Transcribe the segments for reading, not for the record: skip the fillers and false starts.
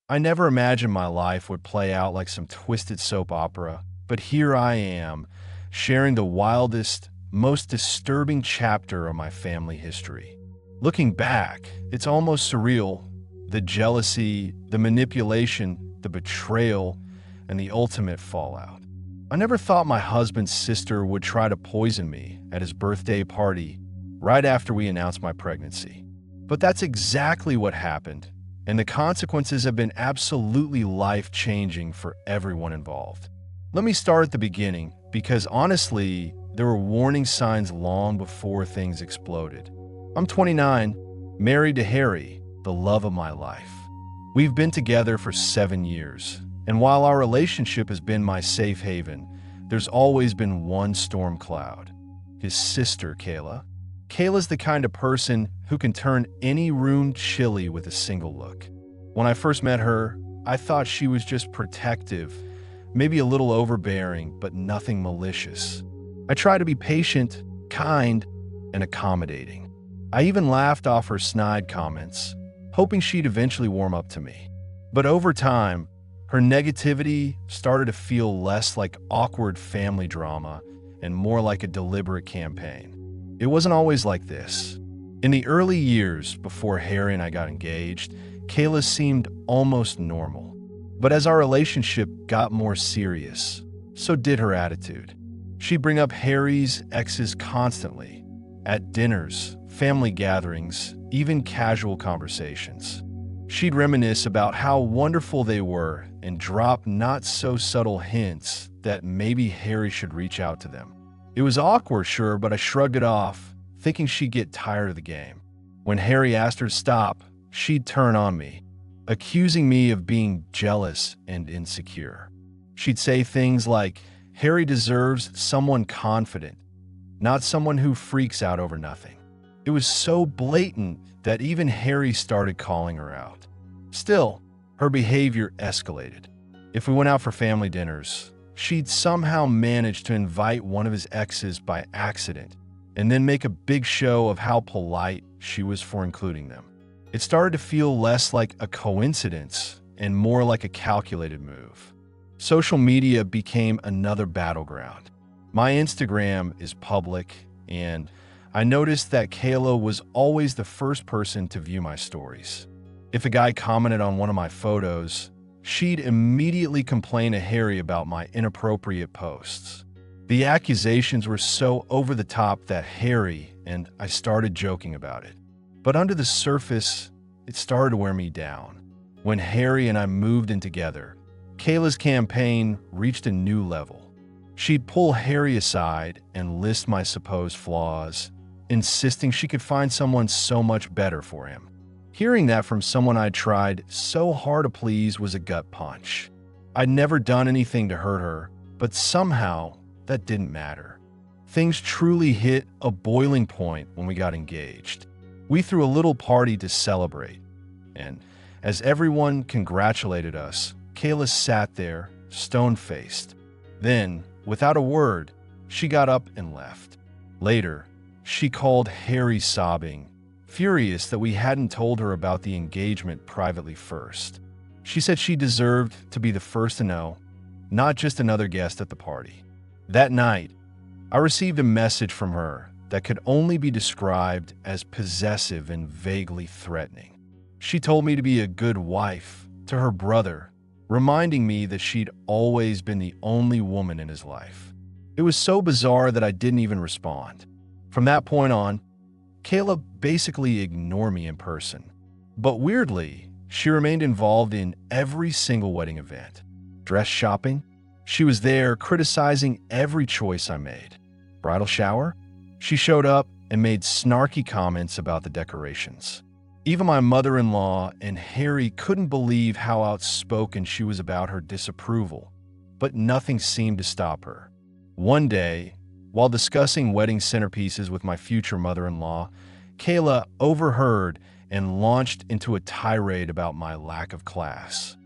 I never imagined my life would play out like some twisted soap opera, but here I am, sharing the wildest, most disturbing chapter of my family history. Looking back, it's almost surreal. The jealousy, the manipulation, the betrayal, and the ultimate fallout. I never thought my husband's sister would try to poison me at his birthday party right after we announced my pregnancy. But that's exactly what happened, and the consequences have been absolutely life-changing for everyone involved. Let me start at the beginning, because honestly, there were warning signs long before things exploded. I'm 29, married to Harry, the love of my life. We've been together for 7 years, and while our relationship has been my safe haven, there's always been one storm cloud: his sister, Kayla. Kayla's the kind of person who can turn any room chilly with a single look. When I first met her, I thought she was just protective, maybe a little overbearing, but nothing malicious. I tried to be patient, kind, and accommodating. I even laughed off her snide comments, hoping she'd eventually warm up to me. But over time, her negativity started to feel less like awkward family drama and more like a deliberate campaign. It wasn't always like this. In the early years before Harry and I got engaged, Kayla seemed almost normal. But as our relationship got more serious, so did her attitude. She'd bring up Harry's exes constantly, at dinners, family gatherings, even casual conversations. She'd reminisce about how wonderful they were and drop not-so-subtle hints that maybe Harry should reach out to them. It was awkward, sure, but I shrugged it off, thinking she'd get tired of the game. When Harry asked her to stop, she'd turn on me, accusing me of being jealous and insecure. She'd say things like, "Harry deserves someone confident, not someone who freaks out over nothing." It was so blatant that even Harry started calling her out. Still, her behavior escalated. If we went out for family dinners, she'd somehow manage to invite one of his exes by accident and then make a big show of how polite she was for including them. It started to feel less like a coincidence and more like a calculated move. Social media became another battleground. My Instagram is public, and I noticed that Kayla was always the first person to view my stories. If a guy commented on one of my photos, she'd immediately complain to Harry about my inappropriate posts. The accusations were so over the top that Harry and I started joking about it. But under the surface, it started to wear me down. When Harry and I moved in together, Kayla's campaign reached a new level. She'd pull Harry aside and list my supposed flaws, insisting she could find someone so much better for him. Hearing that from someone I'd tried so hard to please was a gut punch. I'd never done anything to hurt her, but somehow that didn't matter. Things truly hit a boiling point when we got engaged. We threw a little party to celebrate, and as everyone congratulated us, Kayla sat there, stone-faced. Then, without a word, she got up and left. Later, she called Harry sobbing, furious that we hadn't told her about the engagement privately first. She said she deserved to be the first to know, not just another guest at the party. That night, I received a message from her that could only be described as possessive and vaguely threatening. She told me to be a good wife to her brother, reminding me that she'd always been the only woman in his life. It was so bizarre that I didn't even respond. From that point on, Kayla basically ignored me in person. But weirdly, she remained involved in every single wedding event. Dress shopping? She was there criticizing every choice I made. Bridal shower? She showed up and made snarky comments about the decorations. Even my mother-in-law and Harry couldn't believe how outspoken she was about her disapproval, but nothing seemed to stop her. One day, while discussing wedding centerpieces with my future mother-in-law, Kayla overheard and launched into a tirade about my lack of class.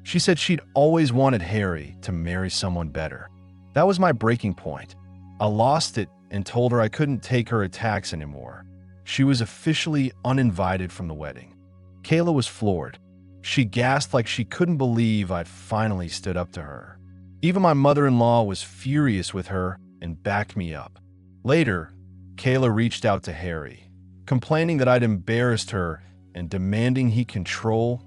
She said she'd always wanted Harry to marry someone better. That was my breaking point. I lost it and told her I couldn't take her attacks anymore. She was officially uninvited from the wedding. Kayla was floored. She gasped like she couldn't believe I'd finally stood up to her. Even my mother-in-law was furious with her and backed me up. Later, Kayla reached out to Harry, complaining that I'd embarrassed her and demanding he control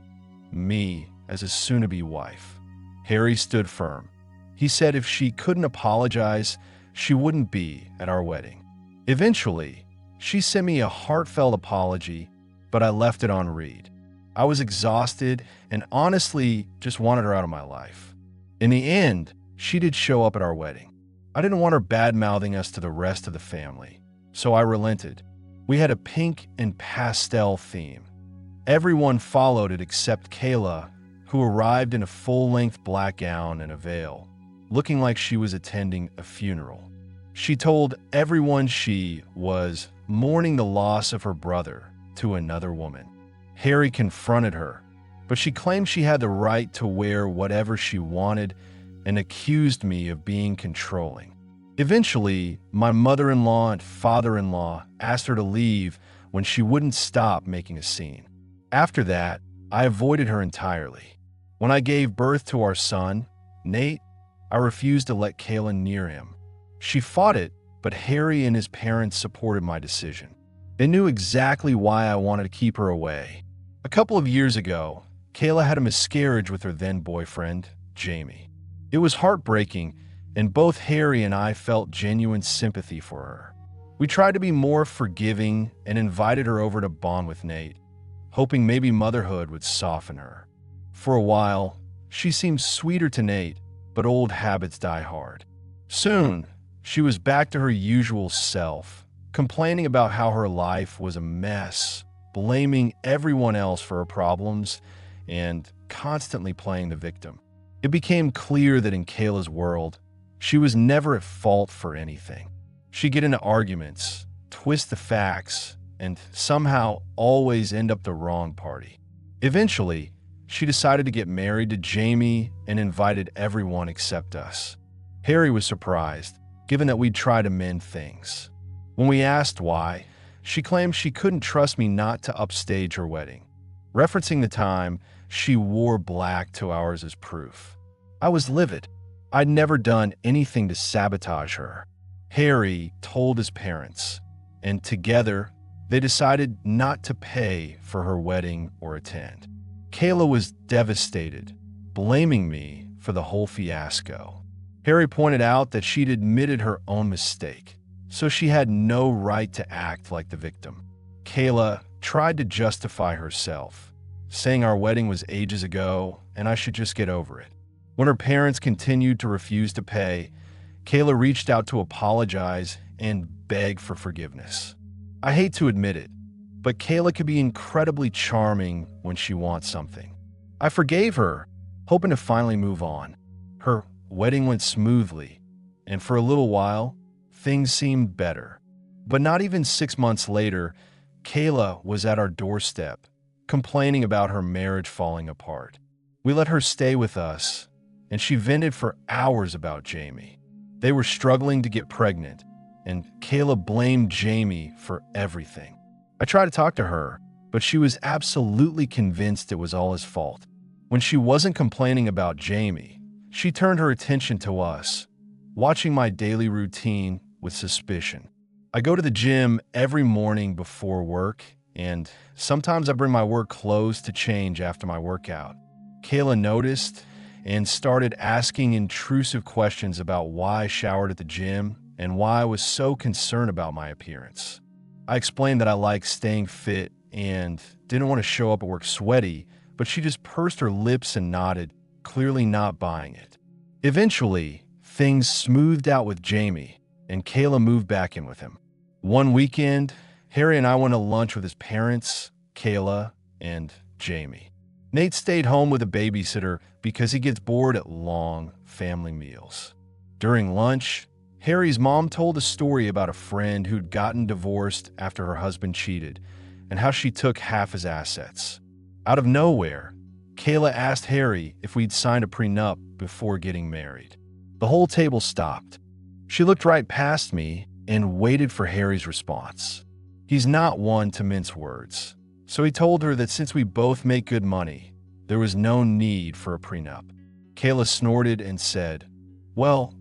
me as a soon-to-be wife. Harry stood firm. He said if she couldn't apologize, she wouldn't be at our wedding. Eventually, she sent me a heartfelt apology, but I left it on read. I was exhausted and honestly just wanted her out of my life. In the end, she did show up at our wedding. I didn't want her bad-mouthing us to the rest of the family, so I relented. We had a pink and pastel theme. Everyone followed it except Kayla, who arrived in a full-length black gown and a veil, looking like she was attending a funeral. She told everyone she was mourning the loss of her brother to another woman. Harry confronted her, but she claimed she had the right to wear whatever she wanted and accused me of being controlling. Eventually, my mother-in-law and father-in-law asked her to leave when she wouldn't stop making a scene. After that, I avoided her entirely. When I gave birth to our son, Nate, I refused to let Kayla near him. She fought it, but Harry and his parents supported my decision. They knew exactly why I wanted to keep her away. A couple of years ago, Kayla had a miscarriage with her then-boyfriend, Jamie. It was heartbreaking, and both Harry and I felt genuine sympathy for her. We tried to be more forgiving and invited her over to bond with Nate, hoping maybe motherhood would soften her. For a while, she seemed sweeter to Nate, but old habits die hard. Soon, she was back to her usual self, complaining about how her life was a mess, blaming everyone else for her problems, and constantly playing the victim. It became clear that in Kayla's world, she was never at fault for anything. She'd get into arguments, twist the facts, and somehow always end up the wrong party. Eventually, she decided to get married to Jamie and invited everyone except us. Harry was surprised, given that we'd tried to mend things. When we asked why, she claimed she couldn't trust me not to upstage her wedding, referencing the time she wore black to ours as proof. I was livid. I'd never done anything to sabotage her. Harry told his parents, and together, they decided not to pay for her wedding or attend. Kayla was devastated, blaming me for the whole fiasco. Harry pointed out that she'd admitted her own mistake, so she had no right to act like the victim. Kayla tried to justify herself, saying our wedding was ages ago and I should just get over it. When her parents continued to refuse to pay, Kayla reached out to apologize and beg for forgiveness. I hate to admit it, but Kayla could be incredibly charming when she wants something. I forgave her, hoping to finally move on. Her wedding went smoothly, and for a little while, things seemed better. But not even 6 months later, Kayla was at our doorstep, complaining about her marriage falling apart. We let her stay with us, and she vented for hours about Jamie. They were struggling to get pregnant, and Kayla blamed Jamie for everything. I tried to talk to her, but she was absolutely convinced it was all his fault. When she wasn't complaining about Jamie, she turned her attention to us, watching my daily routine with suspicion. I go to the gym every morning before work, and sometimes I bring my work clothes to change after my workout. Kayla noticed and started asking intrusive questions about why I showered at the gym and why I was so concerned about my appearance. I explained that I like staying fit and didn't want to show up at work sweaty, but she just pursed her lips and nodded, clearly not buying it. Eventually, things smoothed out with Jamie, and Kayla moved back in with him. One weekend, Harry and I went to lunch with his parents, Kayla, and Jamie. Nate stayed home with a babysitter because he gets bored at long family meals. During lunch, Harry's mom told a story about a friend who'd gotten divorced after her husband cheated and how she took half his assets. Out of nowhere, Kayla asked Harry if we'd signed a prenup before getting married. The whole table stopped. She looked right past me and waited for Harry's response. He's not one to mince words, so he told her that since we both make good money, There was no need for a prenup. Kayla snorted and said, "Well,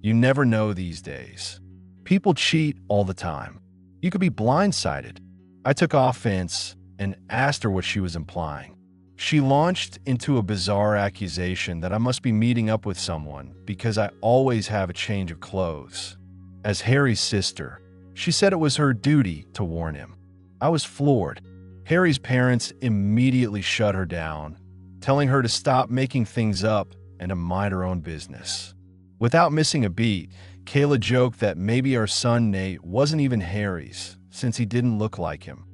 you never know these days. People cheat all the time. You could be blindsided." I took offense and asked her what she was implying. She launched into a bizarre accusation that I must be meeting up with someone because I always have a change of clothes. As Harry's sister, she said it was her duty to warn him. I was floored. Harry's parents immediately shut her down, telling her to stop making things up and to mind her own business. Without missing a beat, Kayla joked that maybe our son Nate wasn't even Harry's, since he didn't look like him.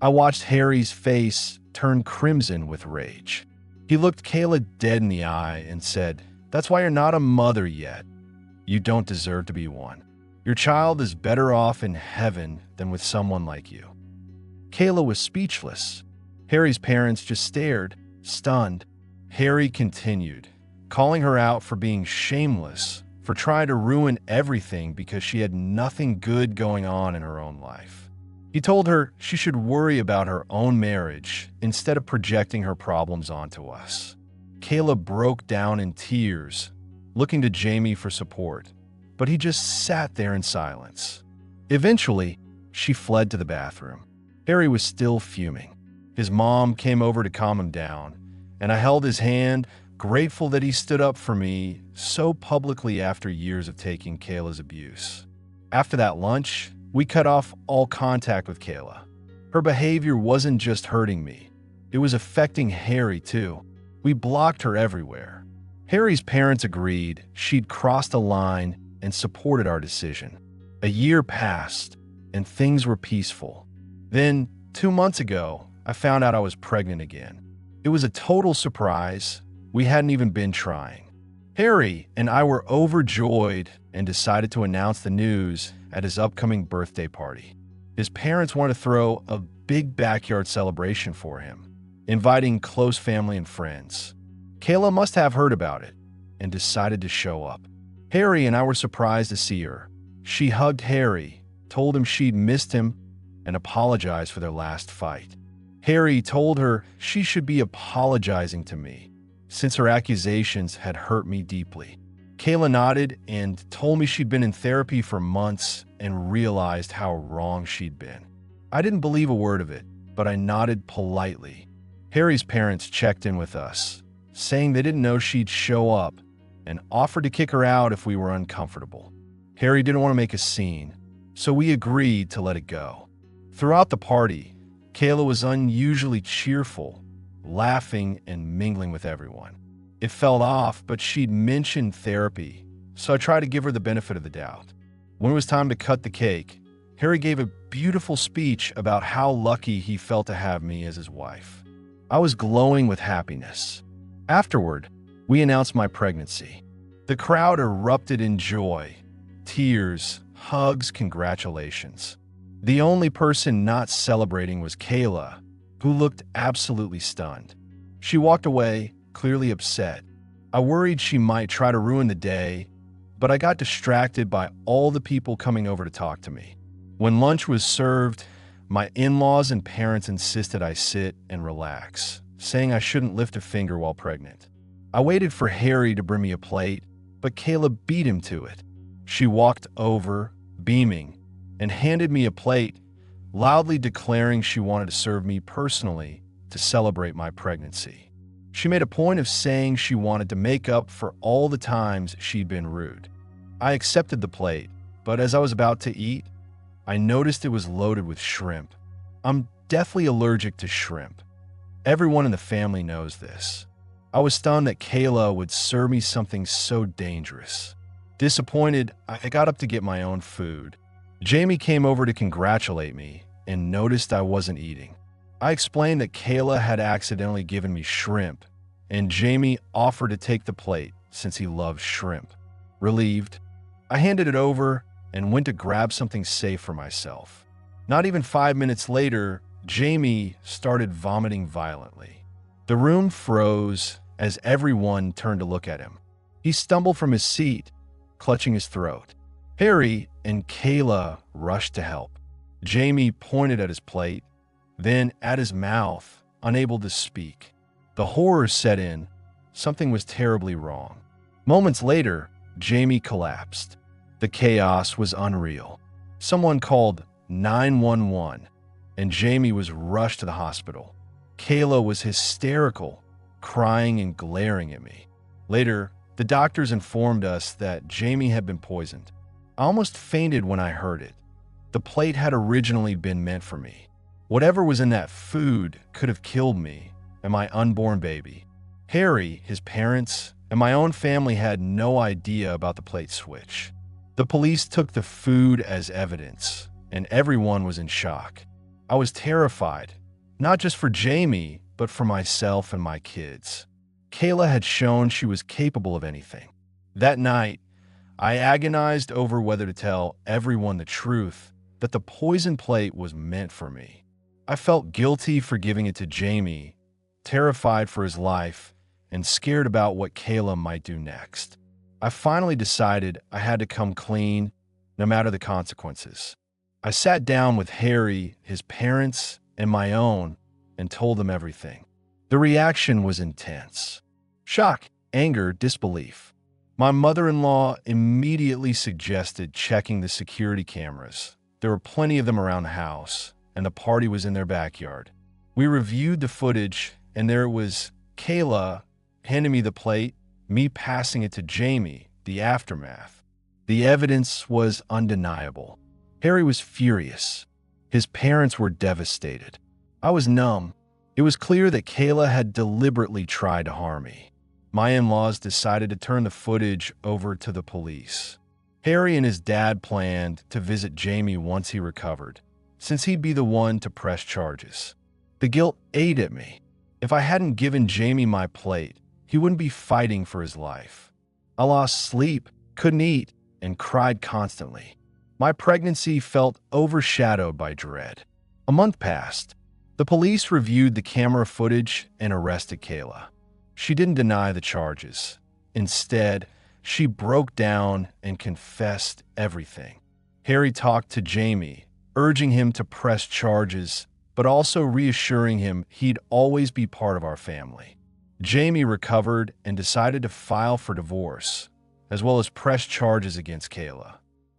I watched Harry's face turn crimson with rage. He looked Kayla dead in the eye and said, "That's why you're not a mother yet. You don't deserve to be one. Your child is better off in heaven than with someone like you." Kayla was speechless. Harry's parents just stared, stunned. Harry continued, calling her out for being shameless, for trying to ruin everything because she had nothing good going on in her own life. He told her she should worry about her own marriage instead of projecting her problems onto us. Kayla broke down in tears, looking to Jamie for support, but he just sat there in silence. Eventually, she fled to the bathroom. Harry was still fuming. His mom came over to calm him down, and I held his hand, grateful that he stood up for me so publicly after years of taking Kayla's abuse. After that lunch, we cut off all contact with Kayla. Her behavior wasn't just hurting me. It was affecting Harry, too. We blocked her everywhere. Harry's parents agreed she'd crossed a line and supported our decision. A year passed, and things were peaceful. Then, 2 months ago, I found out I was pregnant again. It was a total surprise. We hadn't even been trying. Harry and I were overjoyed and decided to announce the news at his upcoming birthday party. His parents wanted to throw a big backyard celebration for him, inviting close family and friends. Kayla must have heard about it and decided to show up. Harry and I were surprised to see her. She hugged Harry, told him she'd missed him, and apologized for their last fight. Harry told her she should be apologizing to me, since her accusations had hurt me deeply. Kayla nodded and told me she'd been in therapy for months and realized how wrong she'd been. I didn't believe a word of it, but I nodded politely. Harry's parents checked in with us, saying they didn't know she'd show up and offered to kick her out if we were uncomfortable. Harry didn't want to make a scene, so we agreed to let it go. Throughout the party, Kayla was unusually cheerful, laughing and mingling with everyone. It felt off, but she'd mentioned therapy, so I tried to give her the benefit of the doubt. When it was time to cut the cake, Harry gave a beautiful speech about how lucky he felt to have me as his wife. I was glowing with happiness. Afterward, we announced my pregnancy. The crowd erupted in joy, tears, hugs, congratulations. The only person not celebrating was Kayla, who looked absolutely stunned. She walked away, clearly upset. I worried she might try to ruin the day, but I got distracted by all the people coming over to talk to me. When lunch was served, my in-laws and parents insisted I sit and relax, saying I shouldn't lift a finger while pregnant. I waited for Harry to bring me a plate, but Kayla beat him to it. She walked over, beaming, and handed me a plate, loudly declaring she wanted to serve me personally to celebrate my pregnancy. She made a point of saying she wanted to make up for all the times she'd been rude. I accepted the plate, but as I was about to eat, I noticed it was loaded with shrimp. I'm deathly allergic to shrimp. Everyone in the family knows this. I was stunned that Kayla would serve me something so dangerous. Disappointed, I got up to get my own food. Jamie came over to congratulate me and noticed I wasn't eating. I explained that Kayla had accidentally given me shrimp, and Jamie offered to take the plate since he loves shrimp. Relieved, I handed it over and went to grab something safe for myself. Not even 5 minutes later, Jamie started vomiting violently. The room froze as everyone turned to look at him. He stumbled from his seat, clutching his throat. Harry and Kayla rushed to help. Jamie pointed at his plate, then at his mouth, unable to speak. The horror set in. Something was terribly wrong. Moments later, Jamie collapsed. The chaos was unreal. Someone called 911, and Jamie was rushed to the hospital. Kayla was hysterical, crying and glaring at me. Later, the doctors informed us that Jamie had been poisoned. I almost fainted when I heard it. The plate had originally been meant for me. Whatever was in that food could have killed me and my unborn baby. Harry, his parents, and my own family had no idea about the plate switch. The police took the food as evidence, and everyone was in shock. I was terrified, not just for Jamie, but for myself and my kids. Kayla had shown she was capable of anything. That night, I agonized over whether to tell everyone the truth that the poison plate was meant for me. I felt guilty for giving it to Jamie, terrified for his life, and scared about what Kayla might do next. I finally decided I had to come clean, no matter the consequences. I sat down with Harry, his parents, and my own, and told them everything. The reaction was intense. Shock, anger, disbelief. My mother-in-law immediately suggested checking the security cameras. There were plenty of them around the house, and the party was in their backyard. We reviewed the footage, and there was Kayla handing me the plate, me passing it to Jamie, the aftermath. The evidence was undeniable. Harry was furious. His parents were devastated. I was numb. It was clear that Kayla had deliberately tried to harm me. My in-laws decided to turn the footage over to the police. Harry and his dad planned to visit Jamie once he recovered, since he'd be the one to press charges. The guilt ate at me. If I hadn't given Jamie my plate, he wouldn't be fighting for his life. I lost sleep, couldn't eat, and cried constantly. My pregnancy felt overshadowed by dread. A month passed. The police reviewed the camera footage and arrested Kayla. She didn't deny the charges. Instead, she broke down and confessed everything. Harry talked to Jamie, urging him to press charges, but also reassuring him he'd always be part of our family. Jamie recovered and decided to file for divorce, as well as press charges against Kayla.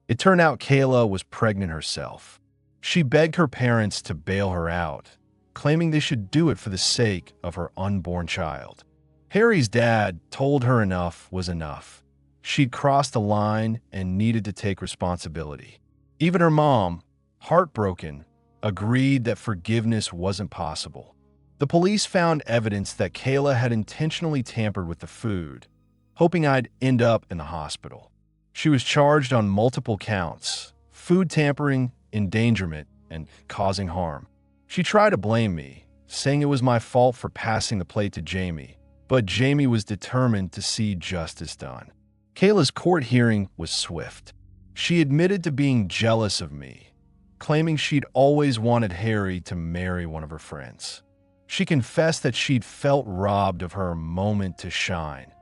It turned out Kayla was pregnant herself. She begged her parents to bail her out, claiming they should do it for the sake of her unborn child. Harry's dad told her enough was enough. She'd crossed a line and needed to take responsibility. Even her mom, heartbroken, agreed that forgiveness wasn't possible. The police found evidence that Kayla had intentionally tampered with the food, hoping I'd end up in the hospital. She was charged on multiple counts: food tampering, endangerment, and causing harm. She tried to blame me, saying it was my fault for passing the plate to Jamie, but Jamie was determined to see justice done. Kayla's court hearing was swift. She admitted to being jealous of me, claiming she'd always wanted Harry to marry one of her friends. She confessed that she'd felt robbed of her moment to shine.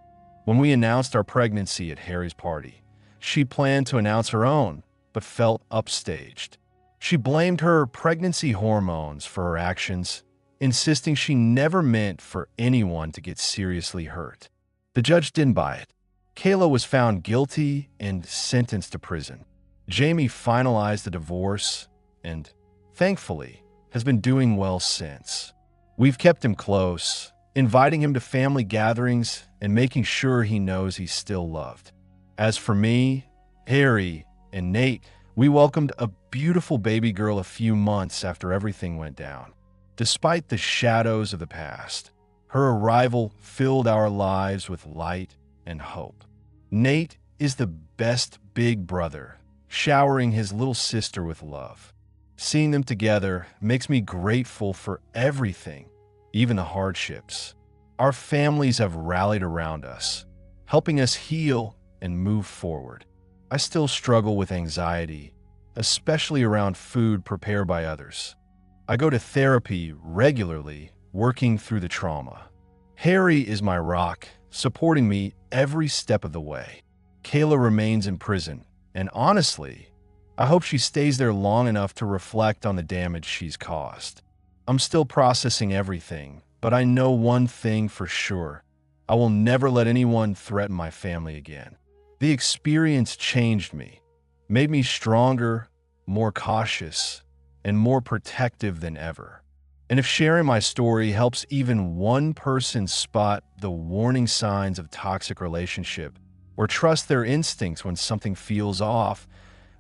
When we announced our pregnancy at Harry's party, she planned to announce her own, but felt upstaged. She blamed her pregnancy hormones for her actions, insisting she never meant for anyone to get seriously hurt. The judge didn't buy it. Kayla was found guilty and sentenced to prison. Jamie finalized the divorce and, thankfully, has been doing well since. We've kept him close, inviting him to family gatherings and making sure he knows he's still loved. As for me, Harry, and Nate, we welcomed a beautiful baby girl a few months after everything went down. Despite the shadows of the past, her arrival filled our lives with light and hope. Nate is the best big brother, showering his little sister with love. Seeing them together makes me grateful for everything, even the hardships. Our families have rallied around us, helping us heal and move forward. I still struggle with anxiety, especially around food prepared by others. I go to therapy regularly, working through the trauma. Harry is my rock, supporting me every step of the way. Kayla remains in prison, and honestly, I hope she stays there long enough to reflect on the damage she's caused. I'm still processing everything, but I know one thing for sure. I will never let anyone threaten my family again. The experience changed me, made me stronger, more cautious, and more protective than ever. And if sharing my story helps even one person spot the warning signs of toxic relationship or trust their instincts when something feels off,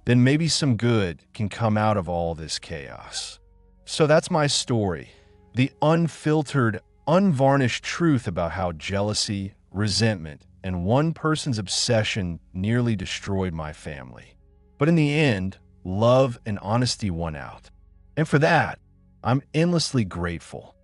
then maybe some good can come out of all this chaos. So that's my story, the unfiltered, unvarnished truth about how jealousy, resentment, and one person's obsession nearly destroyed my family. But in the end, love and honesty won out. And for that, I'm endlessly grateful.